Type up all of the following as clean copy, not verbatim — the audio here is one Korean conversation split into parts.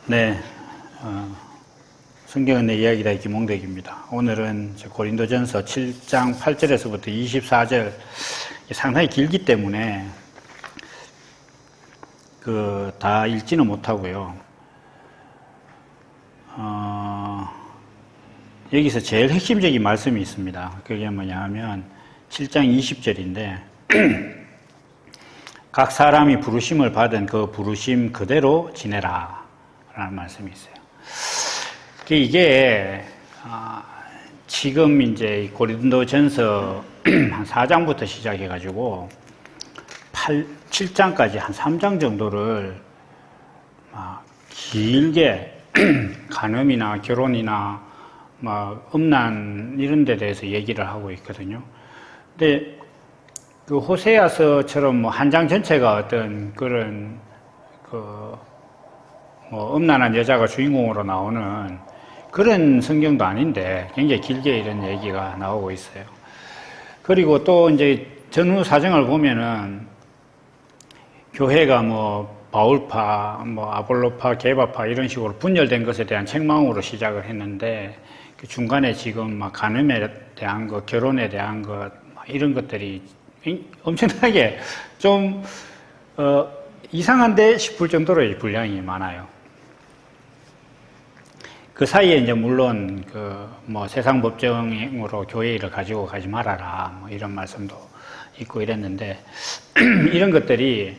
네, 성경은 내 이야기다 김홍덕입니다. 오늘은 고린도전서 7장 8절에서부터 24절 상당히 길기 때문에 다 읽지는 못하고요. 여기서 제일 핵심적인 말씀이 있습니다. 그게 뭐냐 하면 7장 20절인데 각 사람이 부르심을 받은 그 부르심 그대로 지내라 라는 말씀이 있어요. 이게 지금 이제 고린도전서 한 4장부터 시작해가지고 7장까지 한 3장 정도를 길게 간음이나 결혼이나 음란 이런 데 대해서 얘기를 하고 있거든요. 근데 그 호세아서처럼 한 장 전체가 어떤 그런 음란한 여자가 주인공으로 나오는 그런 성경도 아닌데 굉장히 길게 이런 얘기가 나오고 있어요. 그리고 또 이제 전후 사정을 보면은 교회가 바울파, 아볼로파, 게바파 이런 식으로 분열된 것에 대한 책망으로 시작을 했는데 그 중간에 지금 간음에 대한 것, 결혼에 대한 것 이런 것들이 엄청나게 좀 이상한데 싶을 정도로 분량이 많아요. 그 사이에 이제 물론 세상 법정으로 교회 일을 가지고 가지 말아라 이런 말씀도 있고 이랬는데 이런 것들이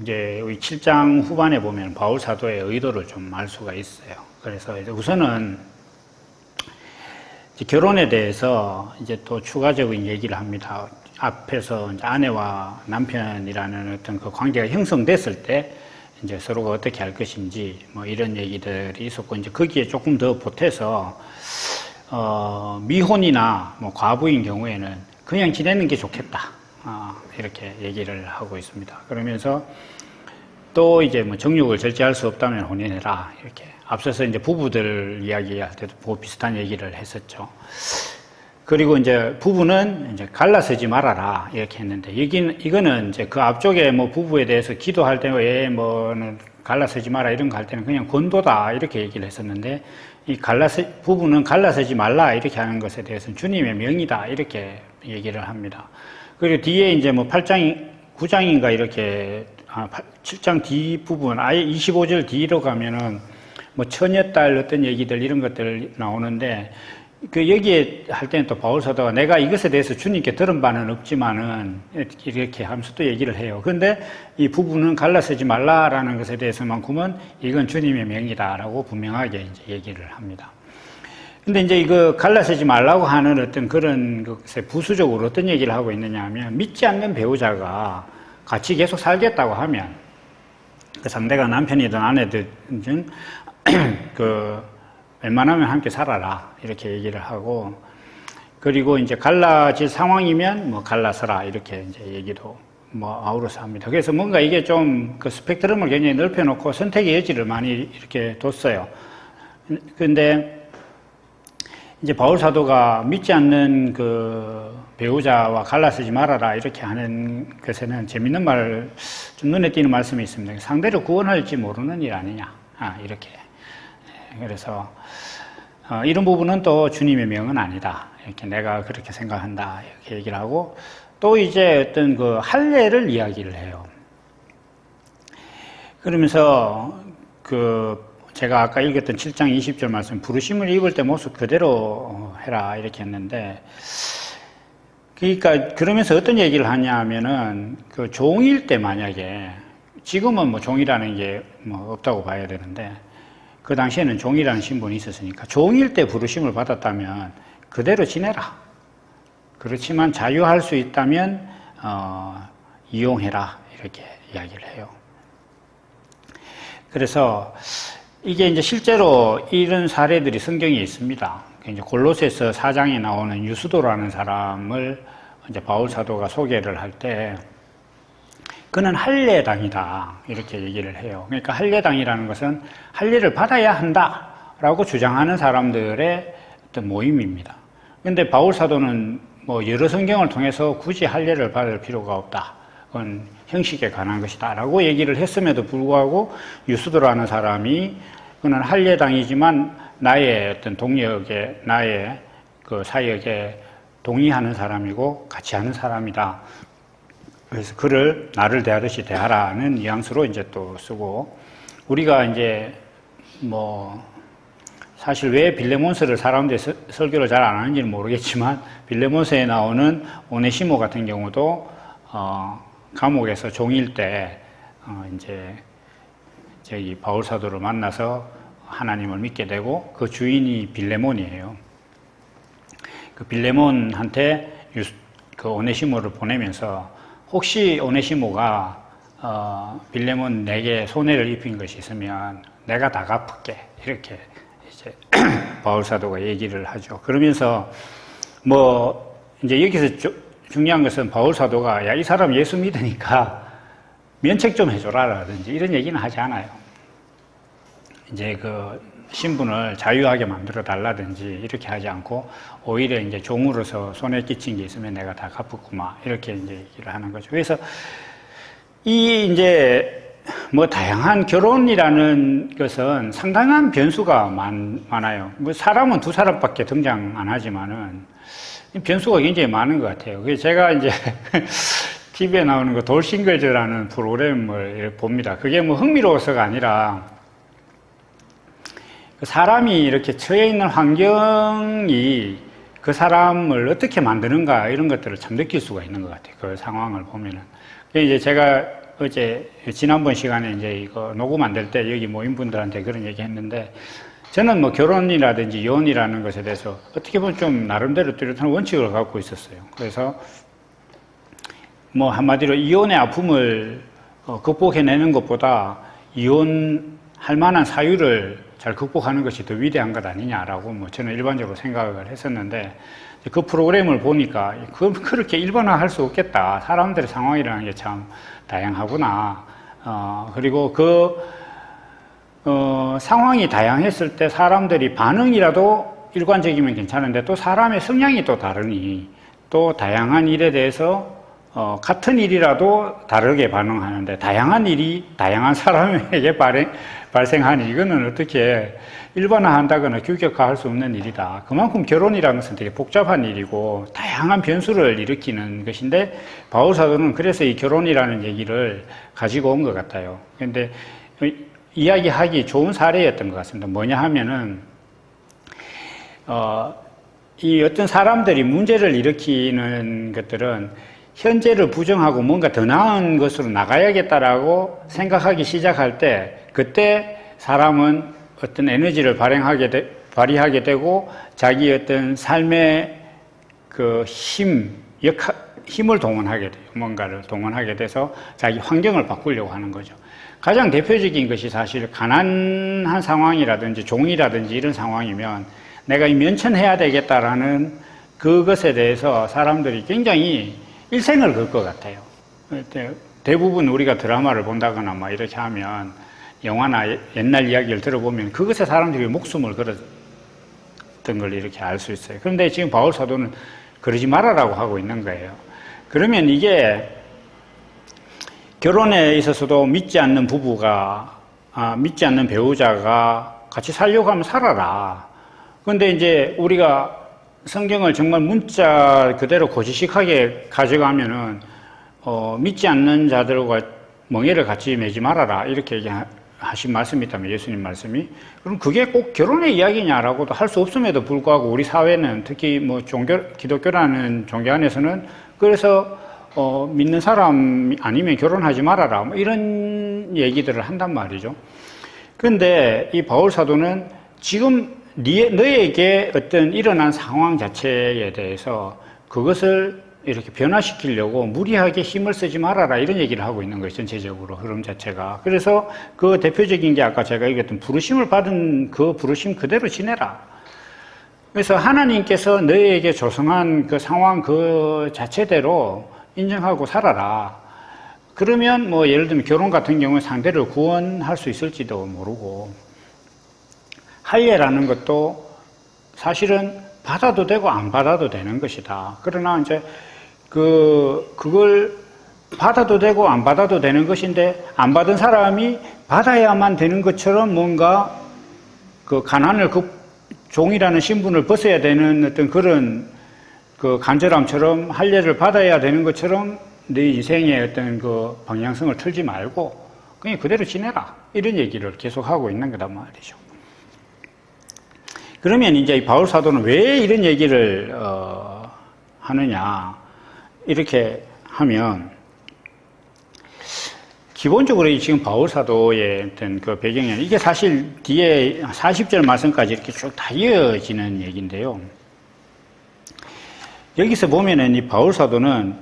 이제 우리 7장 후반에 보면 바울 사도의 의도를 좀 알 수가 있어요. 그래서 이제 우선은 이제 결혼에 대해서 이제 또 추가적인 얘기를 합니다. 앞에서 이제 아내와 남편이라는 어떤 그 관계가 형성됐을 때 이제 서로가 어떻게 할 것인지 이런 얘기들이 있었고 이제 거기에 조금 더 보태서 미혼이나 과부인 경우에는 그냥 지내는 게 좋겠다 이렇게 얘기를 하고 있습니다. 그러면서 또 이제 정욕을 절제할 수 없다면 혼인해라 이렇게 앞서서 이제 부부들 이야기할 때도 비슷한 얘기를 했었죠. 그리고 이제 부부는 이제 갈라서지 말아라 이렇게 했는데 이거는 이제 그 앞쪽에 부부에 대해서 기도할 때에 갈라서지 마라 이런 거 할 때는 그냥 권도다 이렇게 얘기를 했었는데 부부는 갈라서지 말라 이렇게 하는 것에 대해서는 주님의 명이다 이렇게 얘기를 합니다. 그리고 뒤에 이제 8장 9장인가 이렇게 7장 뒤 부분 아예 25절 뒤로 가면은 처녀딸 어떤 얘기들 이런 것들 나오는데 여기에 할 때는 또 바울 사도가 내가 이것에 대해서 주님께 들은 바는 없지만은 이렇게 하면서 또 얘기를 해요. 그런데 이 부부는 갈라서지 말라라는 것에 대해서만큼은 이건 주님의 명이다라고 분명하게 이제 얘기를 합니다. 근데 이제 이거 갈라서지 말라고 하는 어떤 그런 것에 부수적으로 어떤 얘기를 하고 있느냐 하면 믿지 않는 배우자가 같이 계속 살겠다고 하면 그 상대가 남편이든 아내든 웬만하면 함께 살아라 이렇게 얘기를 하고 그리고 이제 갈라질 상황이면 갈라서라 이렇게 이제 얘기도 아우러서 합니다. 그래서 뭔가 이게 좀 그 스펙트럼을 굉장히 넓혀놓고 선택의 여지를 많이 이렇게 뒀어요. 근데 이제 바울 사도가 믿지 않는 그 배우자와 갈라서지 말아라 이렇게 하는 것에는 재밌는 좀 눈에 띄는 말씀이 있습니다. 상대를 구원할지 모르는 일 아니냐 이렇게. 그래서 이런 부분은 또 주님의 명은 아니다. 이렇게 내가 그렇게 생각한다. 이렇게 얘기를 하고 또 이제 어떤 그 할례를 이야기를 해요. 그러면서 제가 아까 읽었던 7장 20절 말씀 부르심을 입을 때 모습 그대로 해라 이렇게 했는데 그러니까 그러면서 어떤 얘기를 하냐 하면은 그 종일 때 만약에 지금은 종이라는 게 없다고 봐야 되는데 그 당시에는 종이라는 신분이 있었으니까 종일 때 부르심을 받았다면 그대로 지내라. 그렇지만 자유할 수 있다면 이용해라 이렇게 이야기를 해요. 그래서 이게 이제 실제로 이런 사례들이 성경에 있습니다. 이제 골로새서 4장에 나오는 유스도라는 사람을 이제 바울 사도가 소개를 할 때 그는 할례당이다 이렇게 얘기를 해요. 그러니까 할례당이라는 것은 할례를 받아야 한다라고 주장하는 사람들의 어떤 모임입니다. 그런데 바울 사도는 여러 성경을 통해서 굳이 할례를 받을 필요가 없다. 그건 형식에 관한 것이다 라고 얘기를 했음에도 불구하고 유스도라는 사람이 그는 할례당이지만 나의 어떤 동력에, 나의 그 사역에 동의하는 사람이고 같이 하는 사람이다. 그래서 그를 나를 대하듯이 대하라는 뉘앙스로 이제 또 쓰고, 우리가 이제 뭐 사실 왜 빌레몬서를 사람들이 설교를 잘 안 하는지는 모르겠지만, 빌레몬서에 나오는 오네시모 같은 경우도 감옥에서 종일 때 이제 저기 바울 사도를 만나서 하나님을 믿게 되고, 그 주인이 빌레몬이에요. 그 빌레몬한테 그 오네시모를 보내면서, 혹시 오네시모가 빌레몬 내게 손해를 입힌 것이 있으면 내가 다 갚을게, 이렇게 이제 바울 사도가 얘기를 하죠. 그러면서 뭐 이제 여기서 중요한 것은 바울 사도가 야, 이 사람 예수 믿으니까 면책 좀 해줘라라든지 이런 얘기는 하지 않아요. 이제 그 신분을 자유하게 만들어 달라든지 이렇게 하지 않고, 오히려 이제 종으로서 손해 끼친 게 있으면 내가 다 갚았구만, 이렇게 이제 얘기를 하는 거죠. 그래서 이 이제 뭐 다양한 결혼이라는 것은 상당한 변수가 많아요. 뭐 사람은 두 사람밖에 등장 안 하지만은 변수가 굉장히 많은 것 같아요. 그래서 제가 이제 TV에 나오는 그 돌싱글즈라는 프로그램을 봅니다. 그게 뭐 흥미로워서가 아니라, 사람이 이렇게 처해 있는 환경이 그 사람을 어떻게 만드는가, 이런 것들을 참 느낄 수가 있는 것 같아요. 그 상황을 보면은. 이제 제가 지난번 시간에 이제 이거 녹음 안 될 때 여기 모인 분들한테 그런 얘기 했는데, 저는 뭐 결혼이라든지 이혼이라는 것에 대해서 어떻게 보면 좀 나름대로 뚜렷한 원칙을 갖고 있었어요. 그래서 뭐 한마디로 이혼의 아픔을 극복해내는 것보다 이혼할 만한 사유를 잘 극복하는 것이 더 위대한 것 아니냐라고 뭐 저는 일반적으로 생각을 했었는데, 그 프로그램을 보니까 그렇게 일반화할 수 없겠다. 사람들의 상황이라는 게 참 다양하구나. 그리고 상황이 다양했을 때 사람들이 반응이라도 일관적이면 괜찮은데, 또 사람의 성향이 또 다르니, 또 다양한 일에 대해서 같은 일이라도 다르게 반응하는데, 다양한 일이 다양한 사람에게 발생하니 이거는 어떻게 일반화한다거나 규격화할 수 없는 일이다. 그만큼 결혼이라는 것은 되게 복잡한 일이고 다양한 변수를 일으키는 것인데, 바울 사도는 그래서 이 결혼이라는 얘기를 가지고 온 것 같아요. 그런데 이야기하기 좋은 사례였던 것 같습니다. 뭐냐 하면은 이 어떤 사람들이 문제를 일으키는 것들은 현재를 부정하고 뭔가 더 나은 것으로 나가야겠다라고 생각하기 시작할 때, 그때 사람은 어떤 에너지를 발휘하게 되고 자기 어떤 삶의 그 힘을 동원하게 돼요. 뭔가를 동원하게 돼서 자기 환경을 바꾸려고 하는 거죠. 가장 대표적인 것이 사실 가난한 상황이라든지 종이라든지 이런 상황이면 내가 면천해야 되겠다라는 그것에 대해서 사람들이 굉장히 일생을 걸 것 같아요. 대부분 우리가 드라마를 본다거나 막 이렇게 하면, 영화나 옛날 이야기를 들어보면 그것에 사람들이 목숨을 걸었던 걸 이렇게 알 수 있어요. 그런데 지금 바울 사도는 그러지 말아라고 하고 있는 거예요. 그러면 이게 결혼에 있어서도 믿지 않는 믿지 않는 배우자가 같이 살려고 하면 살아라. 그런데 이제 우리가 성경을 정말 문자 그대로 고지식하게 가져가면은 믿지 않는 자들과 멍에를 같이 매지 말아라, 이렇게 얘기하신 말씀이 있다면, 예수님 말씀이. 그럼 그게 꼭 결혼의 이야기냐라고도 할 수 없음에도 불구하고 우리 사회는, 특히 뭐 기독교라는 종교 안에서는 그래서 믿는 사람 아니면 결혼하지 말아라, 뭐 이런 얘기들을 한단 말이죠. 그런데 이 바울 사도는 지금 너에게 어떤 일어난 상황 자체에 대해서 그것을 이렇게 변화시키려고 무리하게 힘을 쓰지 말아라, 이런 얘기를 하고 있는 거예요. 전체적으로 흐름 자체가. 그래서 그 대표적인 게 아까 제가 얘기했던 부르심을 받은 그 부르심 그대로 지내라. 그래서 하나님께서 너에게 조성한 그 상황 그 자체대로 인정하고 살아라. 그러면 뭐 예를 들면 결혼 같은 경우에 상대를 구원할 수 있을지도 모르고, 할례라는 것도 사실은 받아도 되고 안 받아도 되는 것이다. 그러나 이제 그걸 받아도 되고 안 받아도 되는 것인데, 안 받은 사람이 받아야만 되는 것처럼 뭔가 그 가난을 종이라는 신분을 벗어야 되는 어떤 그런 그 간절함처럼 할례를 받아야 되는 것처럼 내 인생의 어떤 그 방향성을 틀지 말고 그냥 그대로 지내라. 이런 얘기를 계속 하고 있는 거단 말이죠. 그러면 이제 이 바울 사도는 왜 이런 얘기를 하느냐 이렇게 하면 기본적으로 지금 바울 사도의 어떤 그 배경이 이게 사실 뒤에 40절 말씀까지 이렇게 쭉 다 이어지는 얘기인데요. 여기서 보면은 이 바울 사도는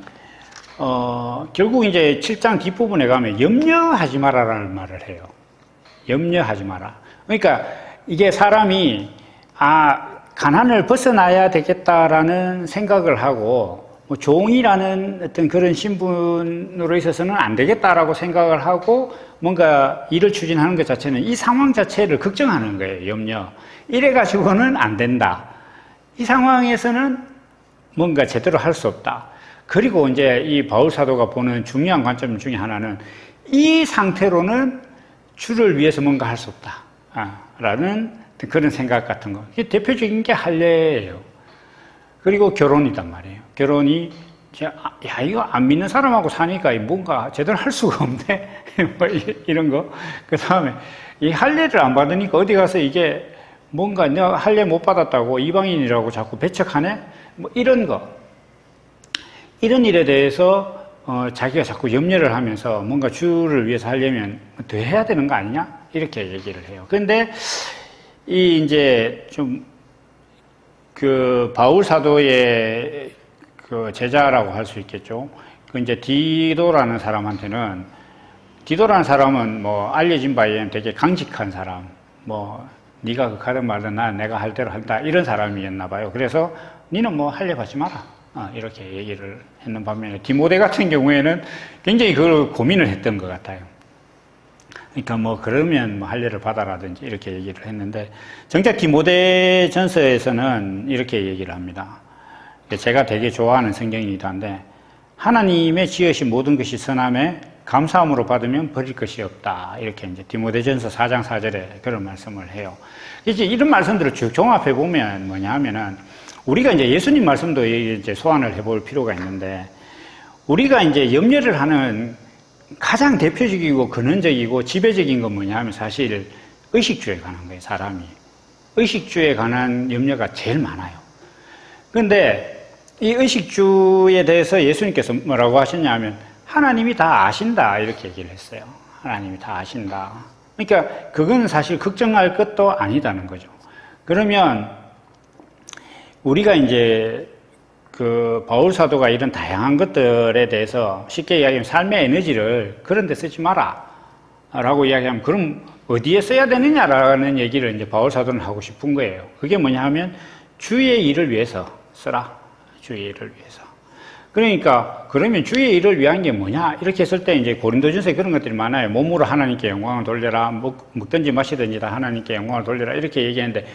결국 이제 7장 뒷부분에 가면 염려하지 마라라는 말을 해요. 염려하지 마라. 그러니까 이게 사람이 가난을 벗어나야 되겠다라는 생각을 하고 뭐 종이라는 어떤 그런 신분으로 있어서는 안 되겠다라고 생각을 하고 뭔가 일을 추진하는 것 자체는 이 상황 자체를 걱정하는 거예요. 염려. 이래가지고는 안 된다. 이 상황에서는 뭔가 제대로 할 수 없다. 그리고 이제 이 바울 사도가 보는 중요한 관점 중에 하나는 이 상태로는 주를 위해서 뭔가 할 수 없다. 라는 그런 생각 같은 거. 이게 대표적인 게 할례예요. 그리고 결혼이단 말이에요. 결혼이, 야, 이거 안 믿는 사람하고 사니까 뭔가 제대로 할 수가 없네. 뭐 이런 거. 그 다음에 이 할례를 안 받으니까 어디 가서 이게 뭔가 내가 할례 못 받았다고 이방인이라고 자꾸 배척하네? 뭐 이런 거. 이런 일에 대해서 자기가 자꾸 염려를 하면서 뭔가 주를 위해서 하려면 더 해야 되는 거 아니냐? 이렇게 얘기를 해요. 그런데 이제 좀 그 바울 사도의 그 제자라고 할 수 있겠죠. 그 이제 디도라는 사람한테는 디도라는 사람은 뭐 알려진 바에 의하면 되게 강직한 사람, 뭐 네가 하든 말든 내가 할 대로 한다 이런 사람이었나 봐요. 그래서 니는 뭐 할례 받지 마라. 이렇게 얘기를 했는 반면에 디모데 같은 경우에는 굉장히 그걸 고민을 했던 것 같아요. 그러니까 뭐 그러면 뭐 할례를 받아라든지 이렇게 얘기를 했는데 정작 디모데 전서에서는 이렇게 얘기를 합니다. 제가 되게 좋아하는 성경이기도 한데 하나님의 지으신 모든 것이 선함에 감사함으로 받으면 버릴 것이 없다. 이렇게 이제 디모데 전서 4장 4절에 그런 말씀을 해요. 이제 이런 말씀들을 쭉 종합해 보면 뭐냐 하면은 우리가 이제 예수님 말씀도 이제 소환을 해볼 필요가 있는데 우리가 이제 염려를 하는 가장 대표적이고 근원적이고 지배적인 건 뭐냐 하면 사실 의식주에 관한 거예요, 사람이. 의식주에 관한 염려가 제일 많아요. 그런데 이 의식주에 대해서 예수님께서 뭐라고 하셨냐 하면 하나님이 다 아신다 이렇게 얘기를 했어요. 하나님이 다 아신다. 그러니까 그건 사실 걱정할 것도 아니다는 거죠. 그러면 우리가 이제 그 바울 사도가 이런 다양한 것들에 대해서 쉽게 이야기하면 삶의 에너지를 그런 데 쓰지 마라 라고 이야기하면 그럼 어디에 써야 되느냐라는 얘기를 이제 바울 사도는 하고 싶은 거예요. 그게 뭐냐 하면 주의 일을 위해서 쓰라. 주의 일을 위해서. 그러니까 그러면 주의 일을 위한 게 뭐냐 이렇게 했을 때 이제 고린도전서에 그런 것들이 많아요. 몸으로 하나님께 영광을 돌려라. 먹든지 마시든지 다 하나님께 영광을 돌려라 이렇게 얘기했는데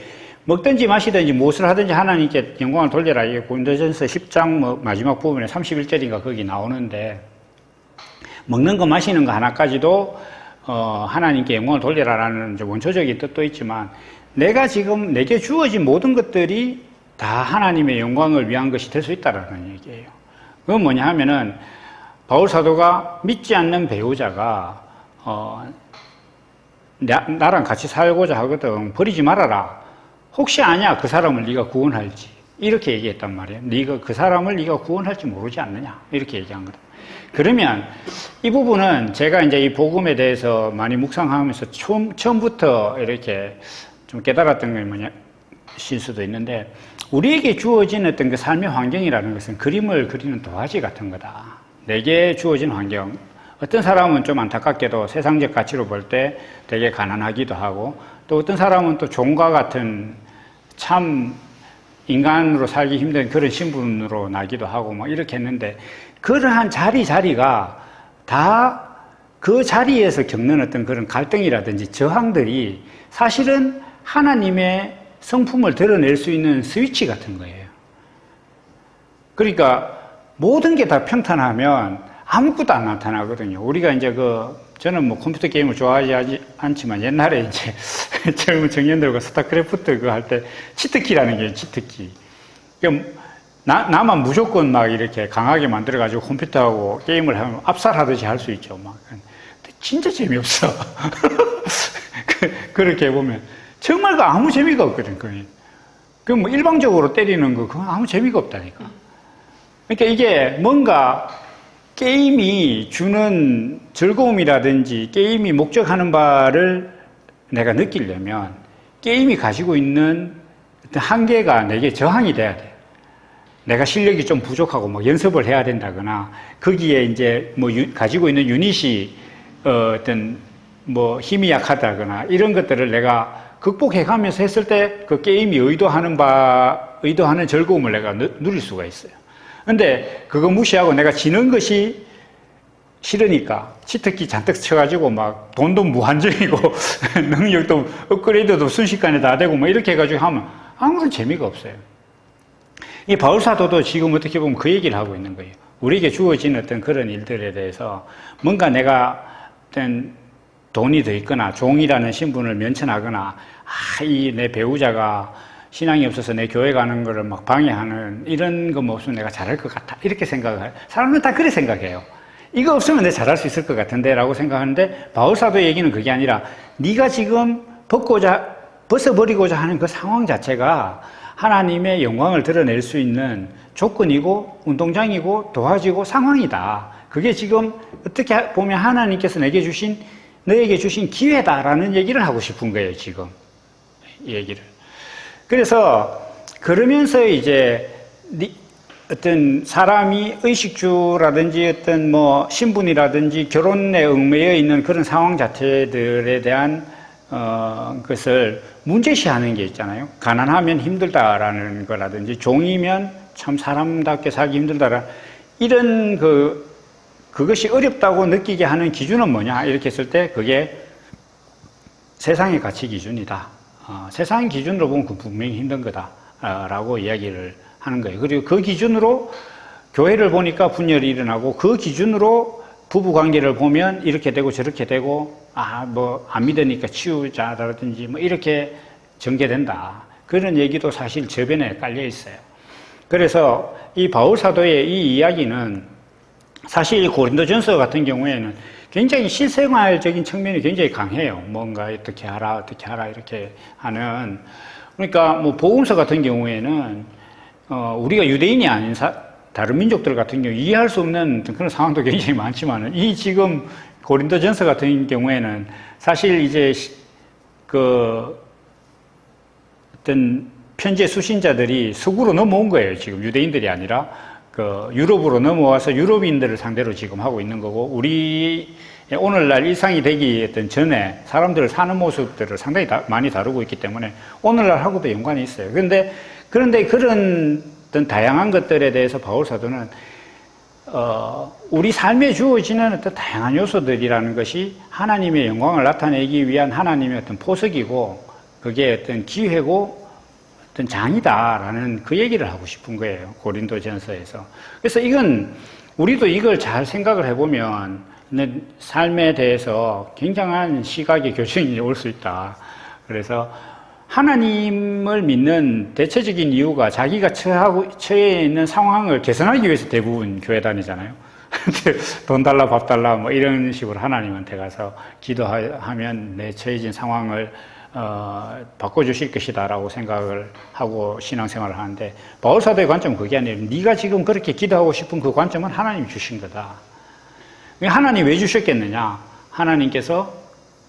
먹든지 마시든지 무엇을 하든지 하나님께 영광을 돌려라. 이게 고린도전서 10장 마지막 부분에 31절인가 거기 나오는데 먹는 거 마시는 거 하나까지도 하나님께 영광을 돌려라라는 원초적인 뜻도 있지만 내가 지금 내게 주어진 모든 것들이 다 하나님의 영광을 위한 것이 될 수 있다라는 얘기예요. 그건 뭐냐 하면은 바울 사도가 믿지 않는 배우자가 나랑 같이 살고자 하거든. 버리지 말아라. 혹시 아냐 그 사람을 네가 구원할지 이렇게 얘기했단 말이에요. 네가 그 사람을 네가 구원할지 모르지 않느냐 이렇게 얘기한 거다. 그러면 이 부분은 제가 이제 이 복음에 대해서 많이 묵상하면서 처음부터 이렇게 좀 깨달았던 게 뭐냐 실 수도 있는데 우리에게 주어진 어떤 그 삶의 환경이라는 것은 그림을 그리는 도화지 같은 거다. 내게 주어진 환경. 어떤 사람은 좀 안타깝게도 세상적 가치로 볼 때 되게 가난하기도 하고 또 어떤 사람은 또 종과 같은 참 인간으로 살기 힘든 그런 신분으로 나기도 하고 뭐 이렇게 했는데 그러한 자리가 다 그 자리에서 겪는 어떤 그런 갈등이라든지 저항들이 사실은 하나님의 성품을 드러낼 수 있는 스위치 같은 거예요. 그러니까 모든 게 다 평탄하면 아무것도 안 나타나거든요. 우리가 이제 저는 뭐 컴퓨터 게임을 좋아하지 않지만 옛날에 이제 젊은 청년들과 스타크래프트 그거 할 때 치트키라는 게 치트키. 나만 무조건 막 이렇게 강하게 만들어가지고 컴퓨터하고 게임을 하면 압살하듯이 할 수 있죠. 막. 진짜 재미없어. 그렇게 보면. 정말 아무 재미가 없거든, 그게. 뭐 일방적으로 때리는 거, 그건 아무 재미가 없다니까. 그러니까 이게 뭔가 게임이 주는 즐거움이라든지 게임이 목적하는 바를 내가 느끼려면 게임이 가지고 있는 어떤 한계가 내게 저항이 돼야 돼. 내가 실력이 좀 부족하고 뭐 연습을 해야 된다거나 거기에 이제 뭐 가지고 있는 유닛이 어떤 뭐 힘이 약하다거나 이런 것들을 내가 극복해 가면서 했을 때 그 게임이 의도하는 즐거움을 내가 누릴 수가 있어요. 근데 그거 무시하고 내가 지는 것이 싫으니까 치트키 잔뜩 쳐가지고 막 돈도 무한정이고 능력도 업그레이드도 순식간에 다 되고 뭐 이렇게 해가지고 하면 아무런 재미가 없어요. 이 바울 사도도 지금 어떻게 보면 그 얘기를 하고 있는 거예요. 우리에게 주어진 어떤 그런 일들에 대해서 뭔가 내가 어떤 돈이 더 있거나 종이라는 신분을 면천하거나 이 내 배우자가 신앙이 없어서 내 교회 가는 거를 막 방해하는 이런 거 없으면 내가 잘할 것 같아 이렇게 생각을 해요. 사람은 다 그렇게 생각해요. 이거 없으면 내가 잘할 수 있을 것 같은데 라고 생각하는데 바울 사도 얘기는 그게 아니라 네가 지금 벗어버리고자 하는 그 상황 자체가 하나님의 영광을 드러낼 수 있는 조건이고 운동장이고 도와지고 상황이다. 그게 지금 어떻게 보면 하나님께서 너에게 주신 기회다라는 얘기를 하고 싶은 거예요, 지금. 이 얘기를. 그래서 그러면서 이제 어떤 사람이 의식주라든지 어떤 뭐 신분이라든지 결혼에 얽매여 있는 그런 상황 자체들에 대한 것을 문제시하는 게 있잖아요. 가난하면 힘들다라는 거라든지 종이면 참 사람답게 살기 힘들다라 이런 그것이 어렵다고 느끼게 하는 기준은 뭐냐 이렇게 했을 때 그게 세상의 가치 기준이다. 세상의 기준으로 보면 그 분명히 힘든 거다라고 이야기를 하는 거예요. 그리고 그 기준으로 교회를 보니까 분열이 일어나고 그 기준으로 부부 관계를 보면 이렇게 되고 저렇게 되고 뭐 안 믿으니까 치우자라든지 뭐 이렇게 전개된다. 그런 얘기도 사실 저변에 깔려 있어요. 그래서 이 바울 사도의 이 이야기는 사실 고린도전서 같은 경우에는 굉장히 실생활적인 측면이 굉장히 강해요. 뭔가 어떻게 하라 이렇게 하는. 그러니까 뭐 복음서 같은 경우에는 우리가 유대인이 아닌 다른 민족들 같은 경우 이해할 수 없는 그런 상황도 굉장히 많지만은 이 지금 고린도전서 같은 경우에는 사실 이제 어떤 편지의 수신자들이 서구로 넘어온 거예요. 지금 유대인들이 아니라 유럽으로 넘어와서 유럽인들을 상대로 지금 하고 있는 거고 우리 오늘날 일상이 되기 전에 사람들을 사는 모습들을 상당히 많이 다루고 있기 때문에 오늘날하고도 연관이 있어요. 그런데 그런 어떤 다양한 것들에 대해서 바울 사도는 우리 삶에 주어지는 어떤 다양한 요소들이라는 것이 하나님의 영광을 나타내기 위한 하나님의 어떤 포석이고 그게 어떤 기회고 어떤 장이다라는 그 얘기를 하고 싶은 거예요. 고린도전서에서. 그래서 우리도 이걸 잘 생각을 해보면 삶에 대해서 굉장한 시각의 교정이 올 수 있다. 그래서 하나님을 믿는 대체적인 이유가 자기가 처해 있는 상황을 개선하기 위해서 대부분 교회 다니잖아요. 돈 달라 밥 달라 뭐 이런 식으로 하나님한테 가서 기도하면 내 처해진 상황을 바꿔주실 것이다 라고 생각을 하고 신앙생활을 하는데 바울 사도의 관점은 그게 아니에요. 네가 지금 그렇게 기도하고 싶은 그 관점은 하나님이 주신 거다. 하나님 왜 주셨겠느냐? 하나님께서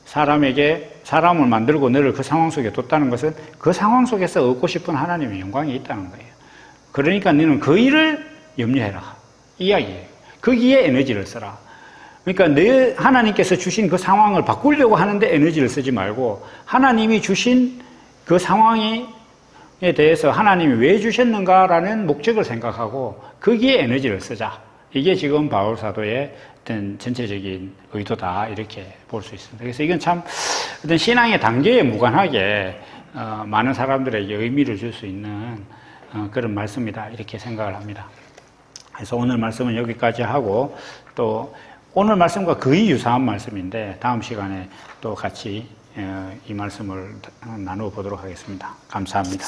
사람을 만들고 너를 그 상황 속에 뒀다는 것은 그 상황 속에서 얻고 싶은 하나님의 영광이 있다는 거예요. 그러니까 너는 그 일을 염려해라. 이 이야기예요. 거기에 에너지를 써라. 그러니까 하나님께서 주신 그 상황을 바꾸려고 하는데 에너지를 쓰지 말고 하나님이 주신 그 상황에 대해서 하나님이 왜 주셨는가라는 목적을 생각하고 거기에 에너지를 쓰자. 이게 지금 바울 사도의 어떤 전체적인 의도다 이렇게 볼 수 있습니다. 그래서 이건 참 어떤 신앙의 단계에 무관하게 많은 사람들에게 의미를 줄 수 있는 그런 말씀이다 이렇게 생각을 합니다. 그래서 오늘 말씀은 여기까지 하고 또 오늘 말씀과 거의 유사한 말씀인데 다음 시간에 또 같이 이 말씀을 나누어 보도록 하겠습니다. 감사합니다.